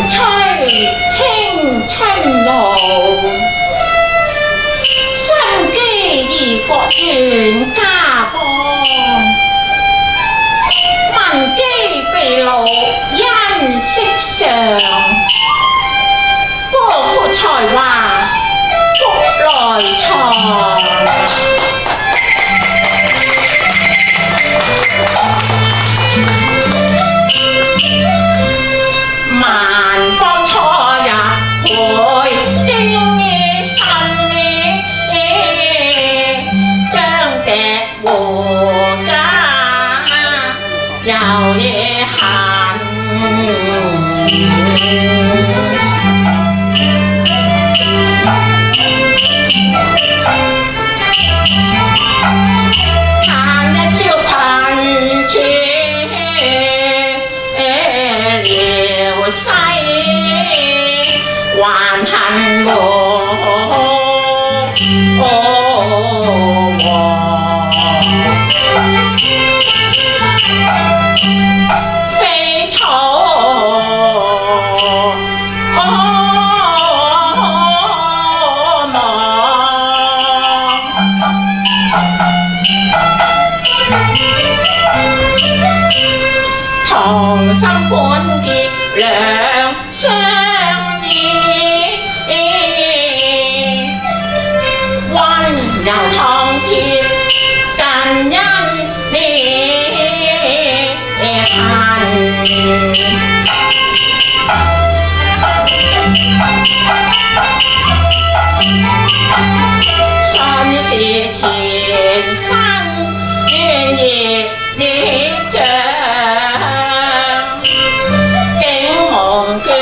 吹青春路，生機異國願家邦。民機被戮因色上，歌賦才華福來藏。萬邦初日會經神意，將敵護家有野恨。他一朝困處遼西，還恨飛草同心本結兩相依，溫柔熨貼近因裂痕。信是前生願意列像，竟忘卻愛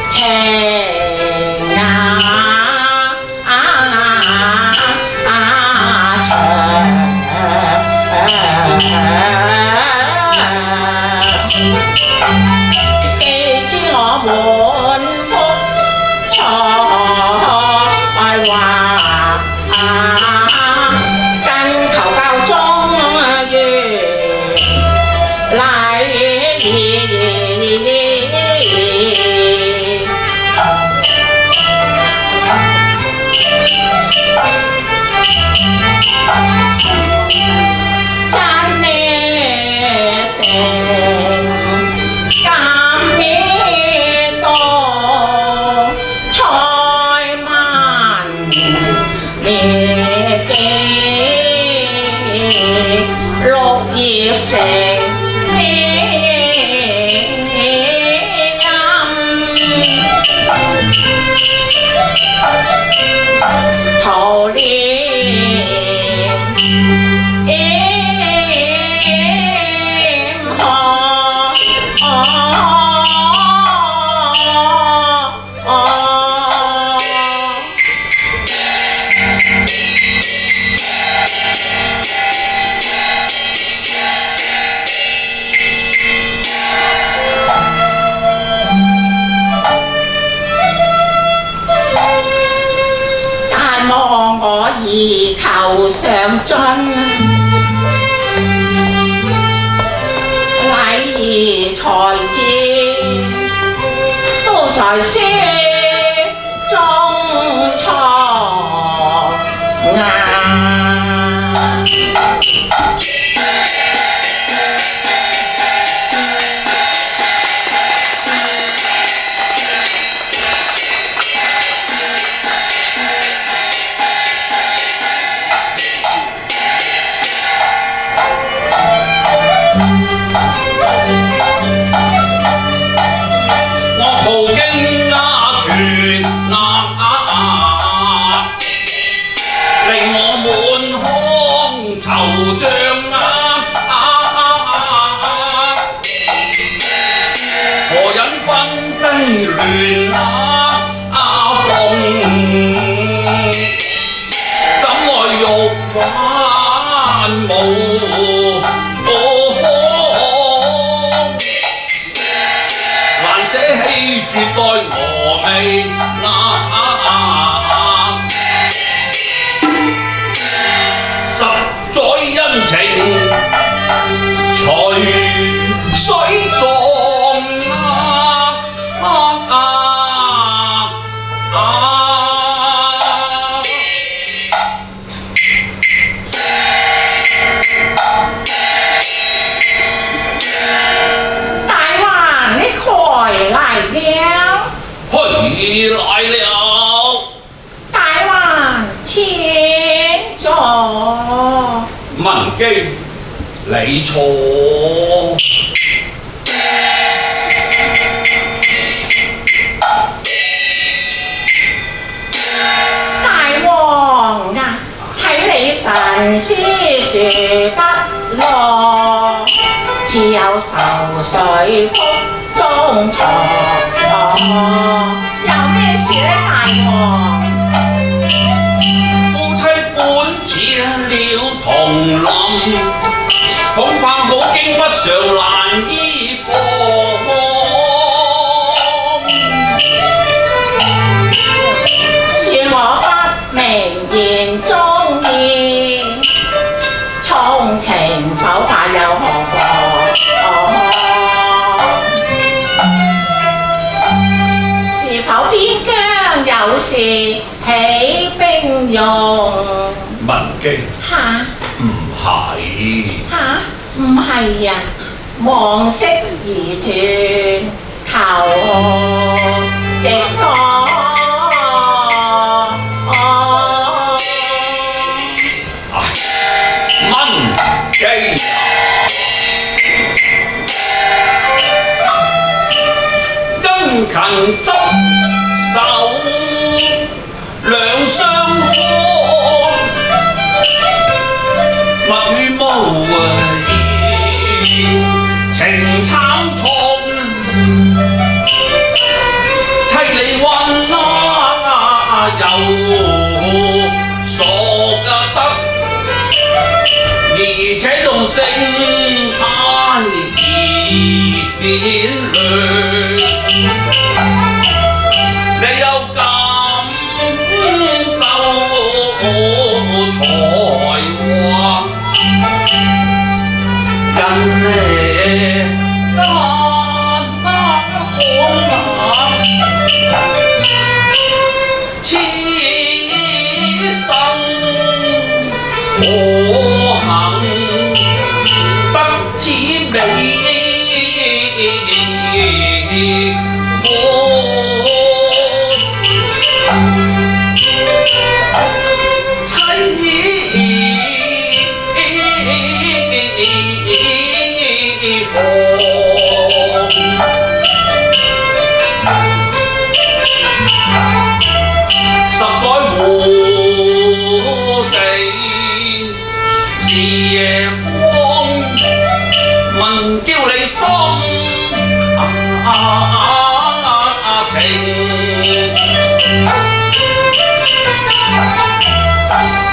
情記知我滿腹才華，更求教中原禮儀。真呢成鑑面動，才萬列記，綠葉成桃蓮但望我兒求上進，禮儀才智都在書中藏無經全令我滿腔惆悵何忍分飛亂鳳，怎愛玉環無芳，難捨棄絕代峨眉哦，文基，你錯。大王啊，睇你神思殊不落，自有愁緒腹中藏。有咩事呢，大王？夫妻本似了銅林，恐怕好經不上難依傍。恕我不明言中意，衷情否怕又何妨？是否邊疆有事起兵用？文基，嚇唔係。嚇，唔係啊！王息而斷，求直講。文基殷勤執手，兩相看，物與無異，情慘重，妻離婚又索得。而且仲聲太熱烈，你有感受才華，人力難可此生可行不似美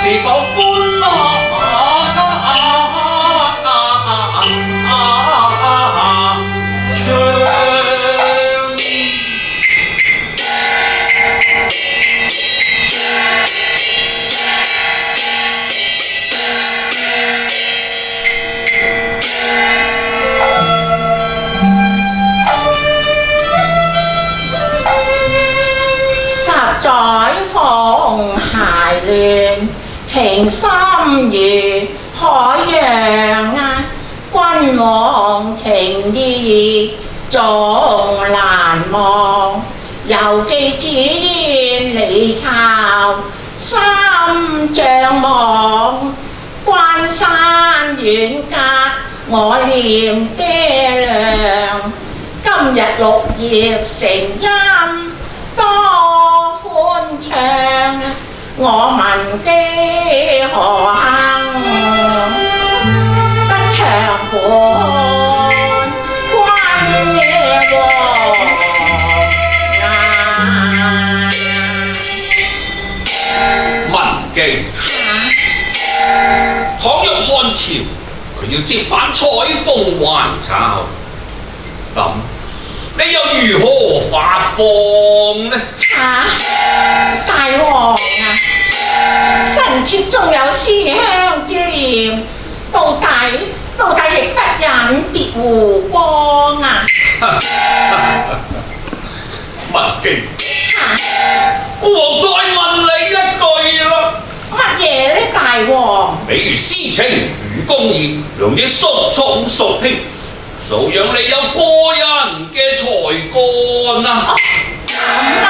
是否歡樂十載風諧亂，情深如海洋啊！君王情義總難忘，猶記只願離巢心像網。關山遠隔我念爹娘，今日綠葉成蔭多歡暢。我文基何幸不長伴君夜王文基，倘若漢朝佢要折返采鳳還巢，咁你又如何發放呢？大王啊，臣妾縱有思鄉之念，到底亦不忍別湖光啊！文基，國王再問你一句啦。乜嘢呢，大王？比如私情與公義，兩者孰重孰輕，素養你有過人嘅才幹啊！咁啊，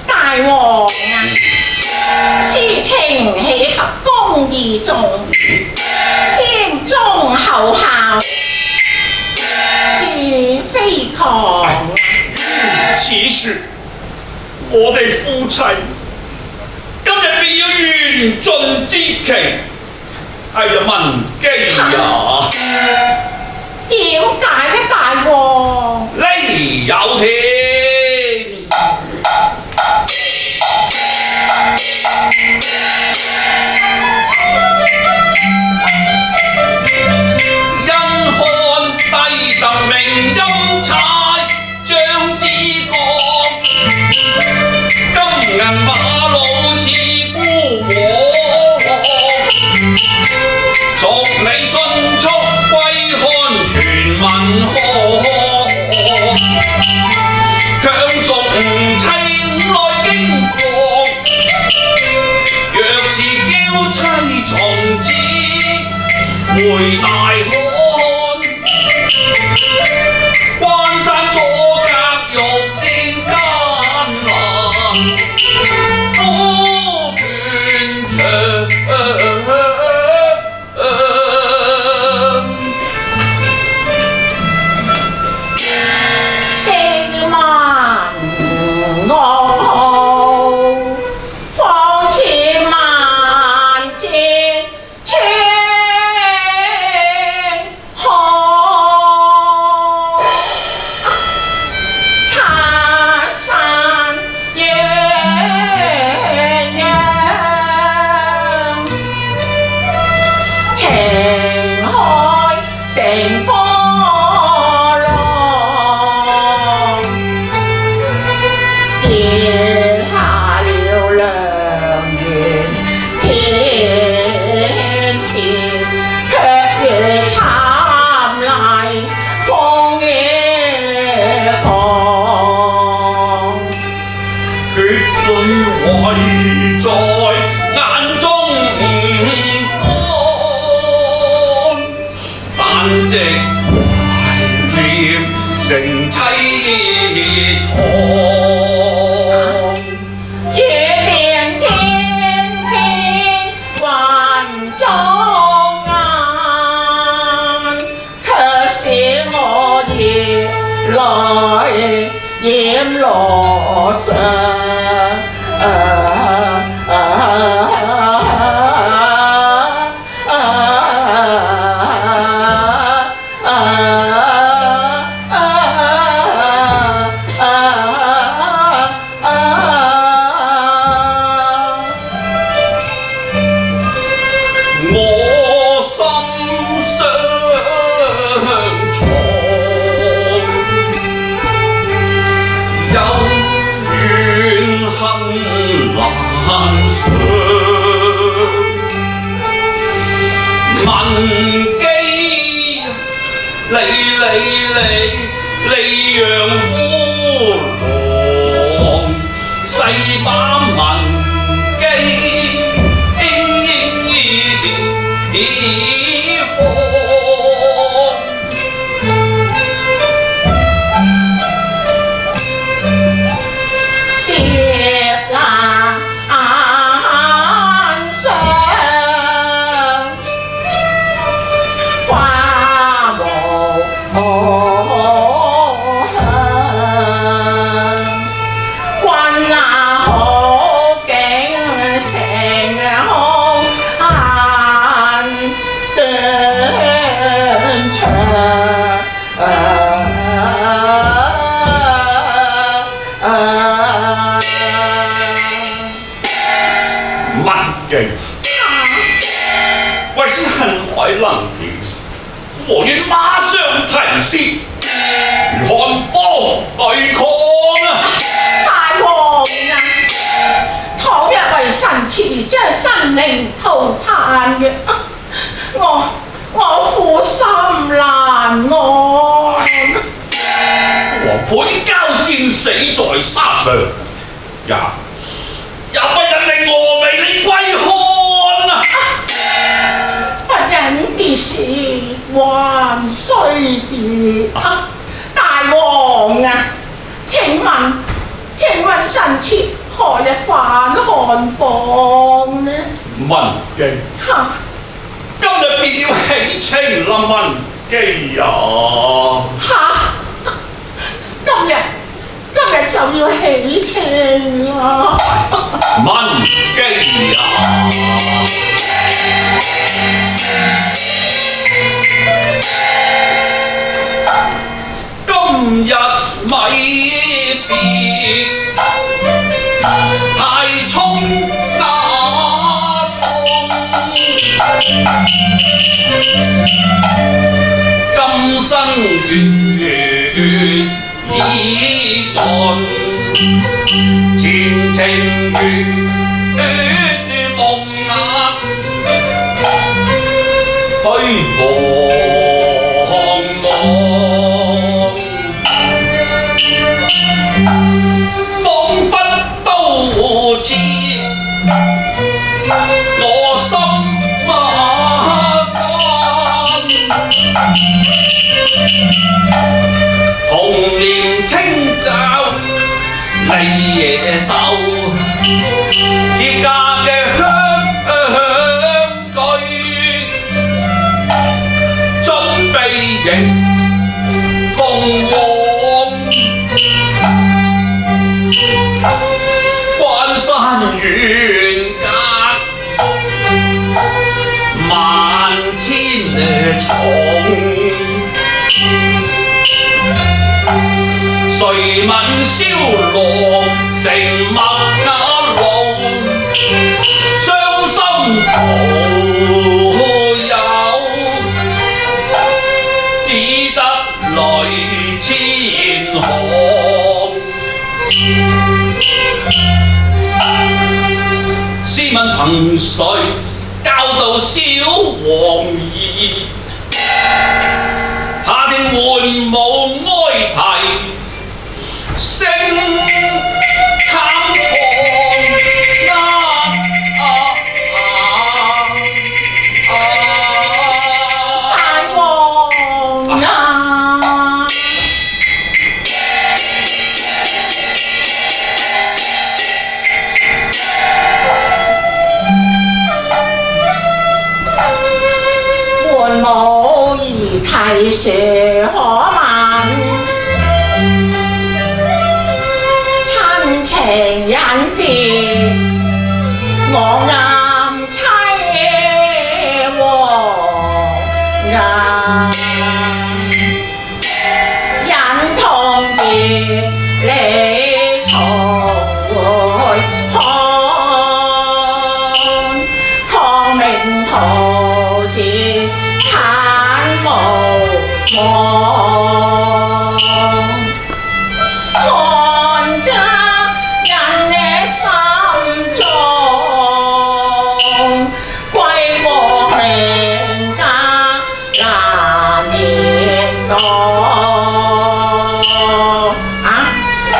大王啊，私情豈合公風義重，先忠後孝，如飛堂。此說我哋夫妻今日便要緣盡之期，哎呀文姬呀，點解呢大王？理有天，因看帝特明欽差張之國，金銀馬路似孤王，屬你迅速歸漢全民賀，強屬妻來經國，若是嬌妻從此回大漢，關山阻隔欲見艱難，苦斷腸。經萬惡號，方似萬箭穿河，茶山鴛鴦，情海成波浪，結下了良緣天前，卻遇慘麗風月狂。血淚圍在眼中乾，但直懷念成妻床。雨變天邊雲中雁，卻使我熱淚染羅裳。我心相藏，有怨恨難償。文姬，你讓夫郎細把文姬。蝶蘭上，花無香。君啊，好景成空雁斷腸。文姬，為使恨海能平，我願馬上提示，與漢邦對抗啊！大王啊，倘若為臣妾將生靈塗炭嘅，我苦心難安。和倍交戰死在沙場，也不忍令峨眉你歸漢啊！不忍別時還須別。大王啊，請問臣妾何日返漢邦呢？文姬。嚇！今日變了喜慶臨文記呀！嚇！今日就要喜慶啦！文記呀！今日米別太沖加葱，今生緣已盡，前程如夢啊，虛茫茫，彷彿都似我心間。童年清爪離野獸，接嫁嘅香具，準備迎鳳凰，關山遠隔萬千重。誰聞蕭羅成麥雅路，傷心徒有，只得淚千行。試問憑誰教導小王兒？下定緩無哀啼。聲慘狂大王啊！緩無兒啼誰可聞？情隱別，我暗妻和人，忍痛別離重會看，抗命途節慘無望。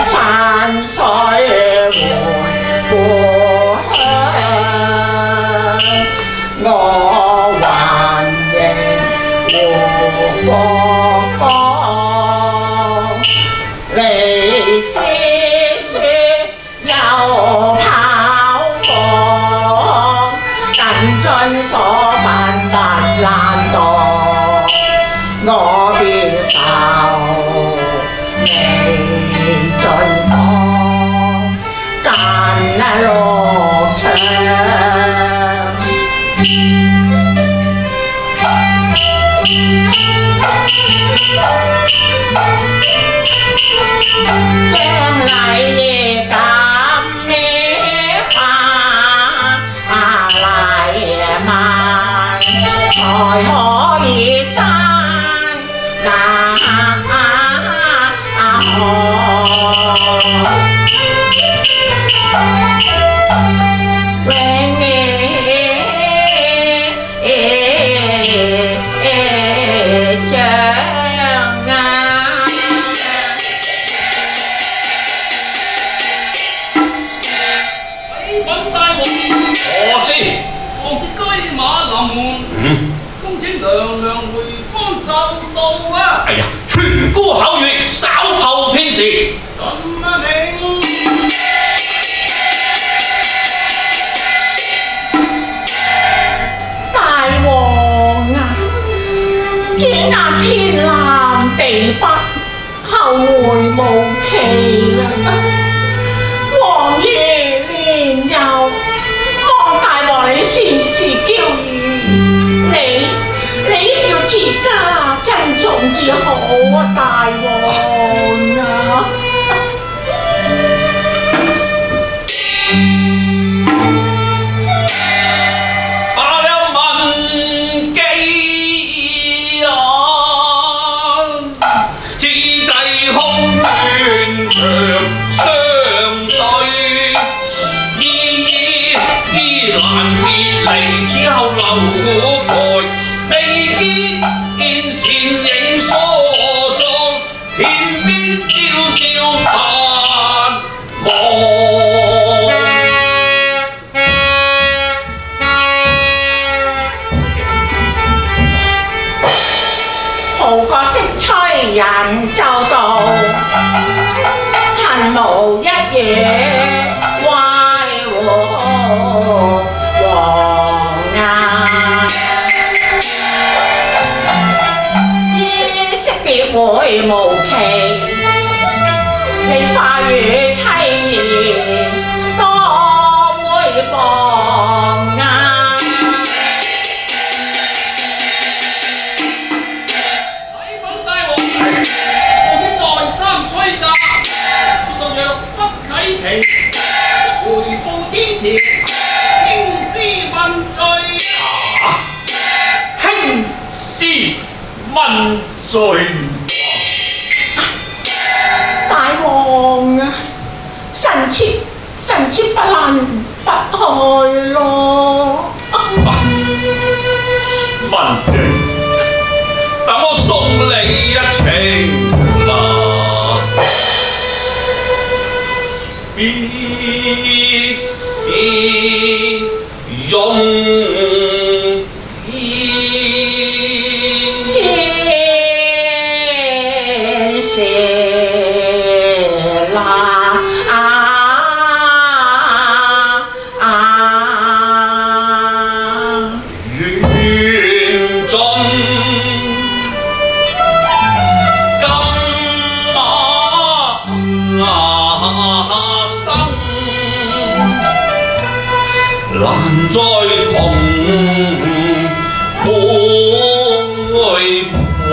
山水回故鄉，我還仍活光。離詩書又跑放，近盡所犯不難當，我便受未盡放，間六場。將禮亦咁咩化禮萬，才可以生那哎呀，傳孤口語，稍後片時。轉眼天南地北，後會無期啦！王爺年幼，望大王你時時嬌語，你亦要自家珍重至好啊，大王啊！人就道，恨無一夜壞和王啊！衣飾別會無期，你化與凄言多會放啊！回報天朝，興師問罪。興師問罪。大王啊，臣妾不能不去咯。文記，等我送你一程啦。必是容易，天是啦願盡金難再同會破，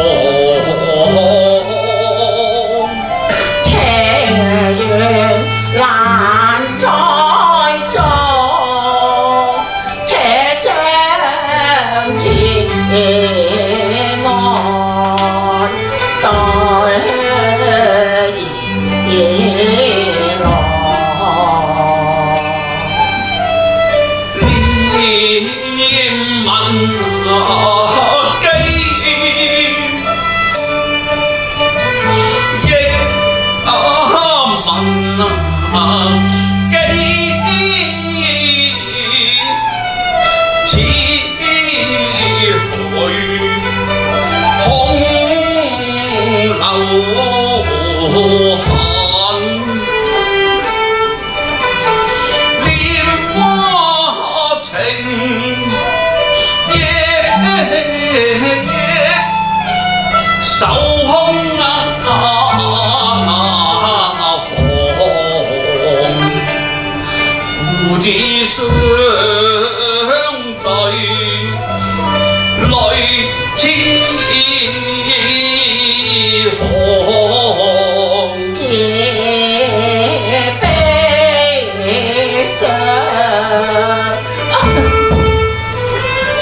情緣難再做，且將此愛待兒來。手空父子相對，淚似紅，這悲傷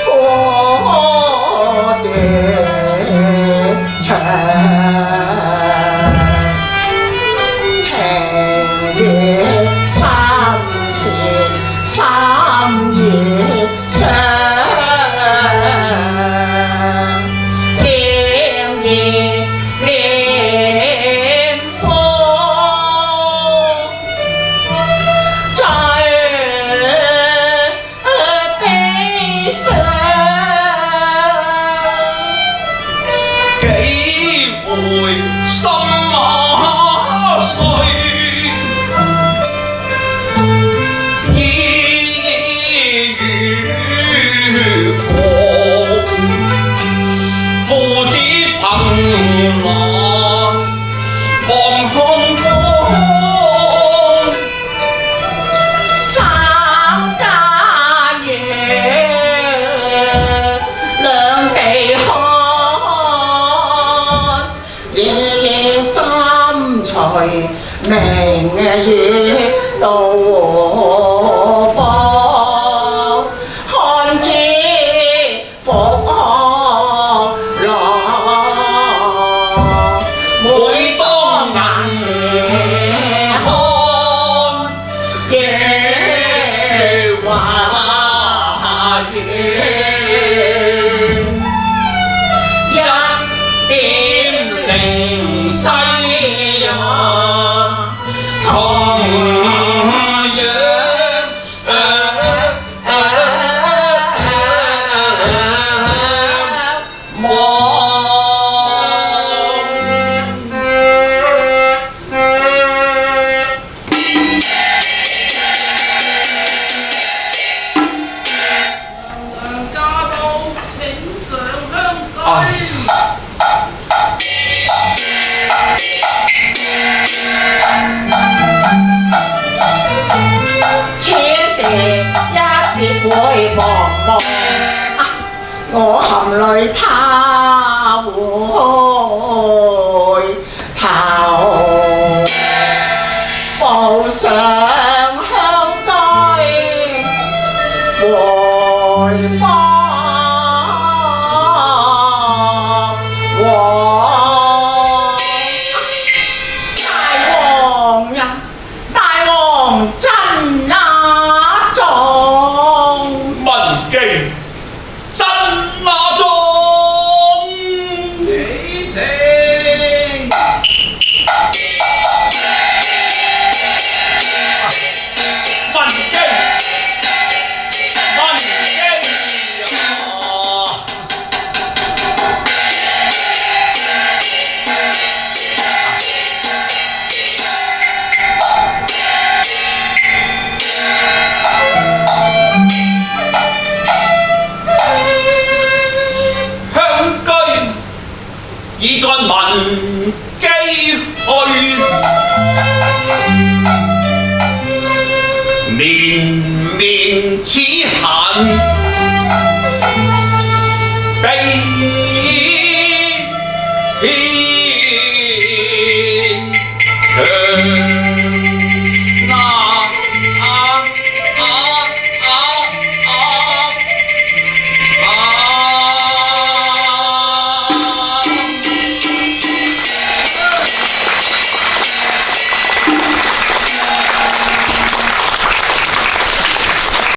過斷腸，情與心事心與傷，念念念夫，最悲傷。幾回心碎，意如狂，父子上香居。此時一別會茫茫，我含淚怕回頭，步上香居回望。真那種文記真那種喜情文記已在文記去。